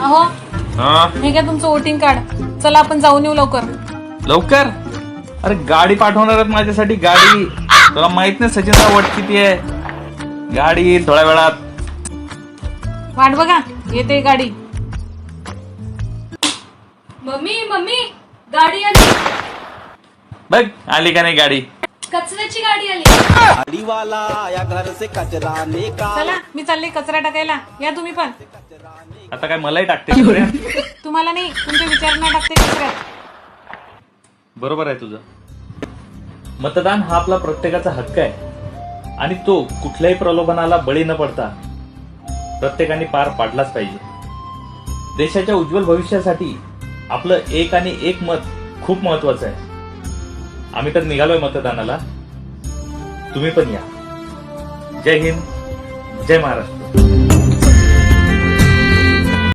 अहो हा हे घ्या तुमचं वोटिंग कार्ड. चला आपण जाऊन येऊ लवकर. लवकर. अरे गाडी पाठवणार आहेत माझ्यासाठी. गाडी तुला माहित नाही सचिनचा वट किती आहे. गाडी येईल थोड्या वेळात. वाट बघा येते गाडी. मम्मी मम्मी गाडी आली. बघ आली का नाही गाडी. कचऱ्याची गाडी आली. गाडीवाला या घर से कचरा निकाल. चला मी चालले कचरा टाकायला. या तुम्ही पण. आता काय मलाही टाकते कचऱ्यात? तुम्हाला नाही तुमचे विचार नाही टाकते कचऱ्यात. बरोबर आहे तुझं. मतदान हा आपला प्रत्येकाचा हक्क आहे आणि तो कुठल्याही प्रलोभनाला बळी न पडता प्रत्येकाने पार पाडलाच पाहिजे. देशाच्या उज्ज्वल भविष्यासाठी आपलं एक आणि एक मत खूप महत्वाचं आहे. आम्ही तर निघालोय मतदानाला. तुम्ही पण या. जय हिंद, जय महाराष्ट्र.